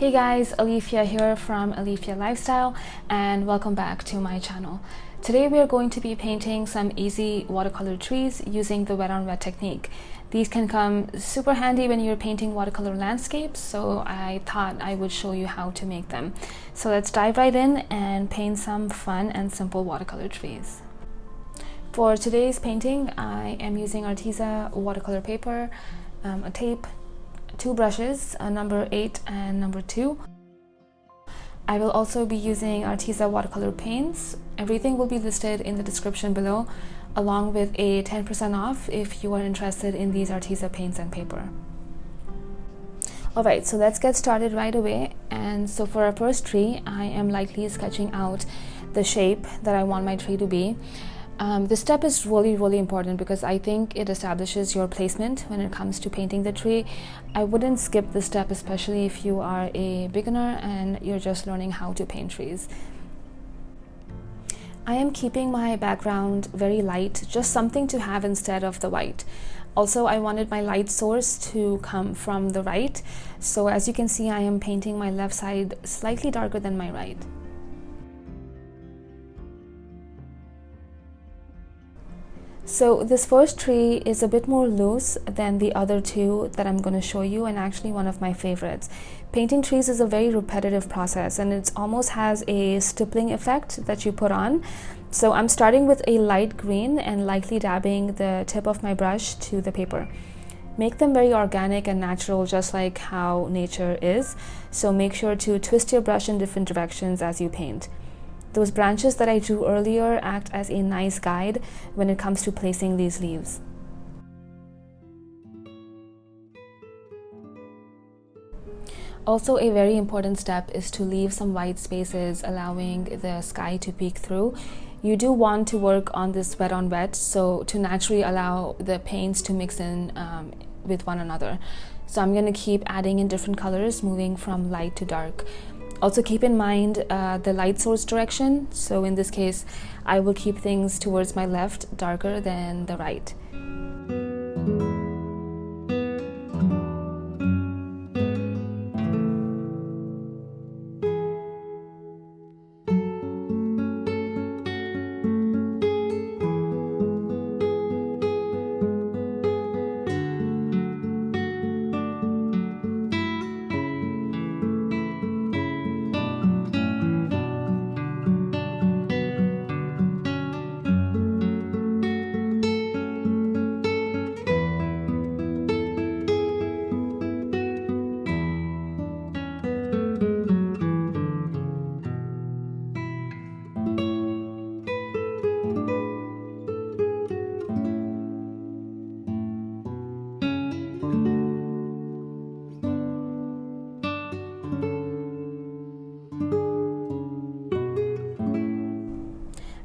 Hey guys, Alifya here from Alifya Lifestyle, and welcome back to my channel. Today we are going to be painting some easy watercolor trees using the wet on wet technique. These can come super handy when you're painting watercolor landscapes, so I thought I would show you how to make them. So let's dive right in and paint some fun and simple watercolor trees. For today's painting, I am using Arteza watercolor paper, a tape, 2 brushes, number 8 and number 2. I will also be using Arteza watercolor paints. Everything will be listed in the description below, along with a 10% off if you are interested in these Arteza paints and paper. Alright, so let's get started right away. And so for our first tree, I am lightly sketching out the shape that I want my tree to be. This step is really important because I think it establishes your placement when it comes to painting the tree. I wouldn't skip this step, especially if you are a beginner and you're just learning how to paint trees. I am keeping my background very light, just something to have instead of the white. Also, I wanted my light source to come from the right, so as you can see, I am painting my left side slightly darker than my right. So this first tree is a bit more loose than the other two that I'm going to show you, and actually one of my favorites. Painting trees is a very repetitive process, and it almost has a stippling effect that you put on. So I'm starting with a light green and lightly dabbing the tip of my brush to the paper. Make them very organic and natural, just like how nature is. So make sure to twist your brush in different directions as you paint. Those branches that I drew earlier act as a nice guide when it comes to placing these leaves. Also, a very important step is to leave some white spaces, allowing the sky to peek through. You do want to work on this wet on wet, so to naturally allow the paints to mix in with one another. So I'm going to keep adding in different colors, moving from light to dark. Also keep in mind the light source direction. So in this case, I will keep things towards my left darker than the right.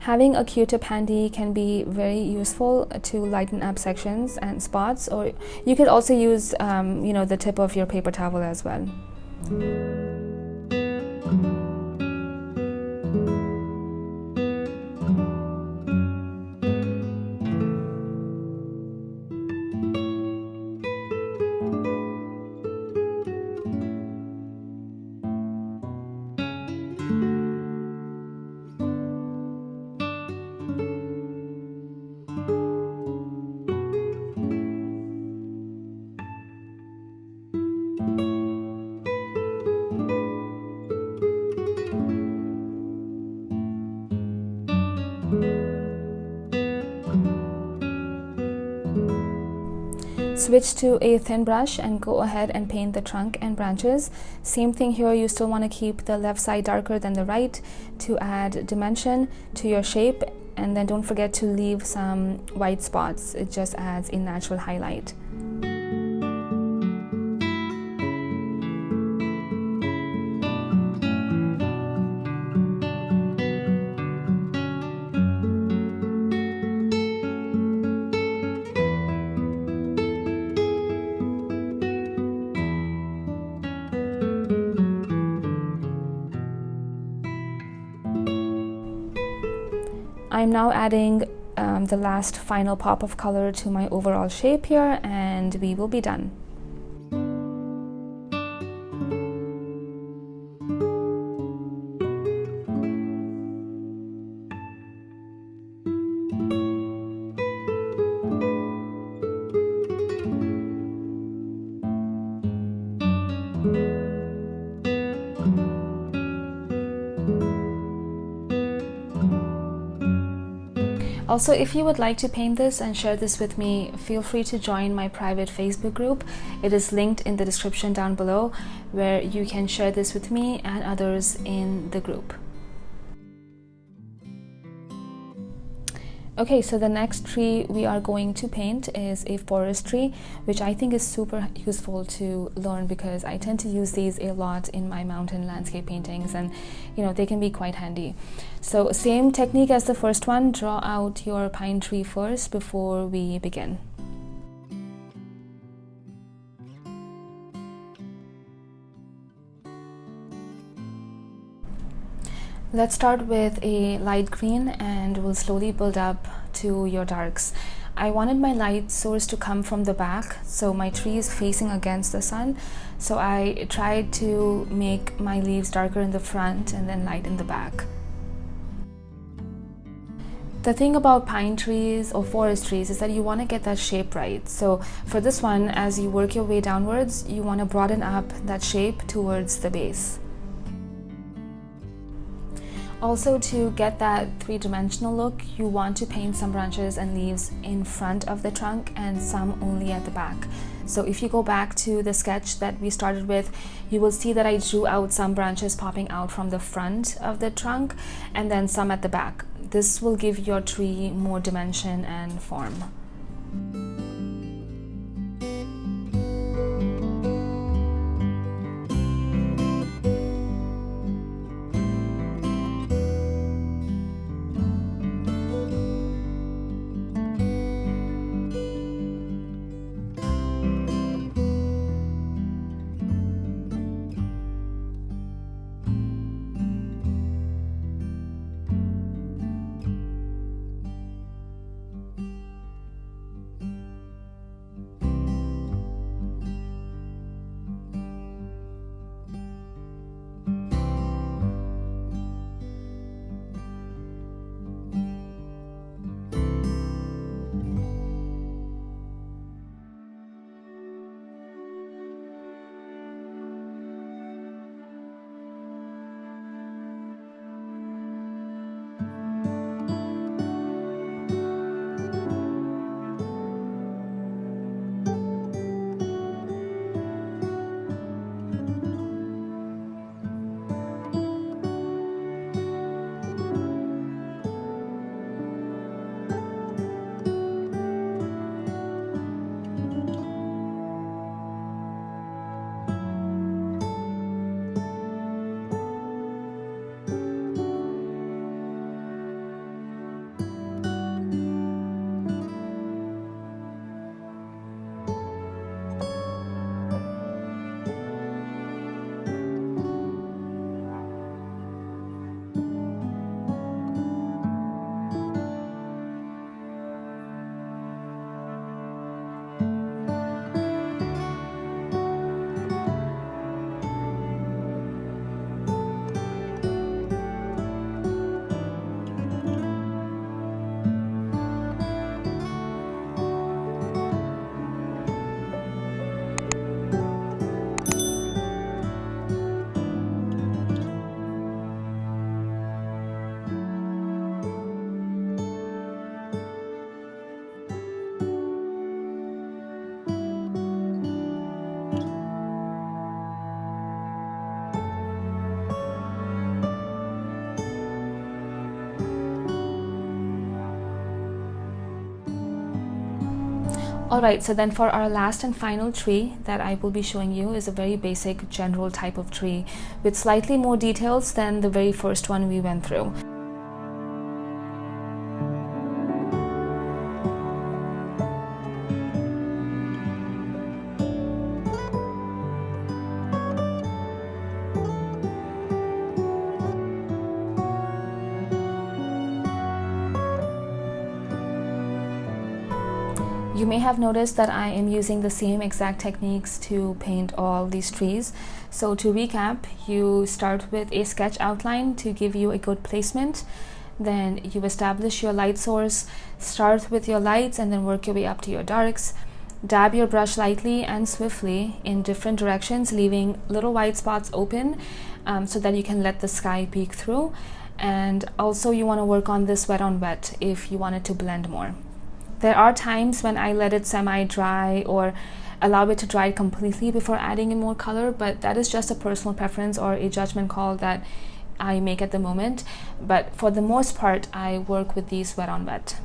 Having a Q-tip handy can be very useful to lighten up sections and spots, or you could also use the tip of your paper towel as well. Switch to a thin brush and go ahead and paint the trunk and branches. Same thing here, you still want to keep the left side darker than the right to add dimension to your shape, and then don't forget to leave some white spots. It just adds a natural highlight. I'm now adding the last final pop of color to my overall shape here, and we will be done. Also, if you would like to paint this and share this with me, feel free to join my private Facebook group. It is linked in the description down below, where you can share this with me and others in the group. Okay, so the next tree we are going to paint is a forest tree, which I think is super useful to learn because I tend to use these a lot in my mountain landscape paintings, and they can be quite handy. So same technique as the first one, draw out your pine tree first before we begin. Let's start with a light green and we'll slowly build up to your darks. I wanted my light source to come from the back, so my tree is facing against the sun. So I tried to make my leaves darker in the front and then light in the back. The thing about pine trees or forest trees is that you want to get that shape right. So for this one, as you work your way downwards, you want to broaden up that shape towards the base. Also, to get that three-dimensional look, you want to paint some branches and leaves in front of the trunk and some only at the back. So if you go back to the sketch that we started with, you will see that I drew out some branches popping out from the front of the trunk and then some at the back. This will give your tree more dimension and form. Alright, so then for our last and final tree that I will be showing you is a very basic general type of tree with slightly more details than the very first one we went through. You may have noticed that I am using the same exact techniques to paint all these trees. So to recap, you start with a sketch outline to give you a good placement. Then you establish your light source, start with your lights and then work your way up to your darks. Dab your brush lightly and swiftly in different directions, leaving little white spots open so that you can let the sky peek through. and also you want to work on this wet on wet if you want it to blend more. There are times when I let it semi-dry or allow it to dry completely before adding in more color, but that is just a personal preference or a judgment call that I make at the moment. But for the most part, I work with these wet on wet.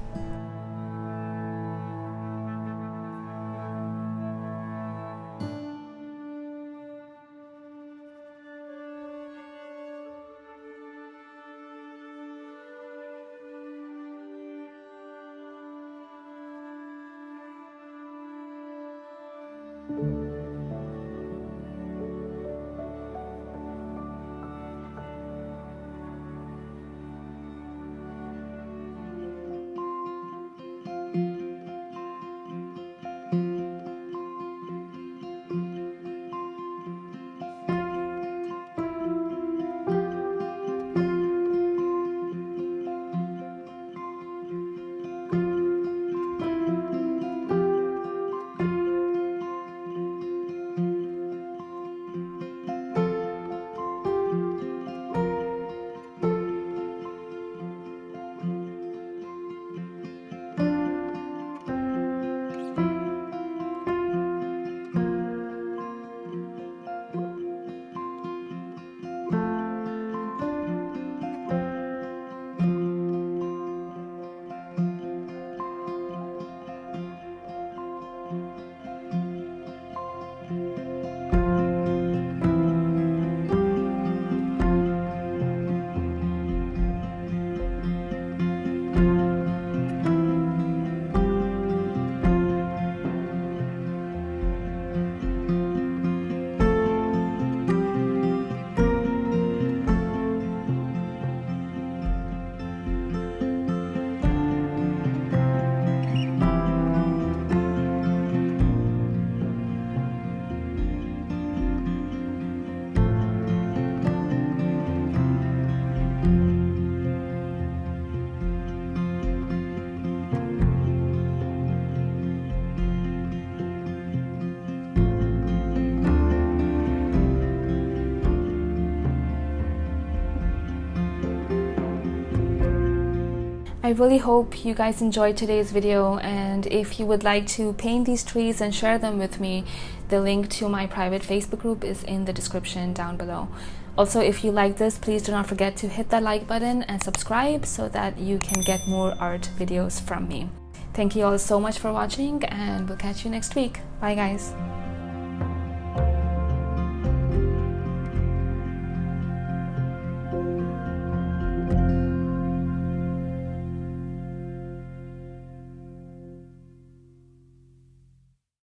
I really hope you guys enjoyed today's video, and if you would like to paint these trees and share them with me, the link to my private Facebook group is in the description down below. Also, if you like this, please do not forget to hit that like button and subscribe so that you can get more art videos from me. Thank you all so much for watching, and we'll catch you next week. Bye guys.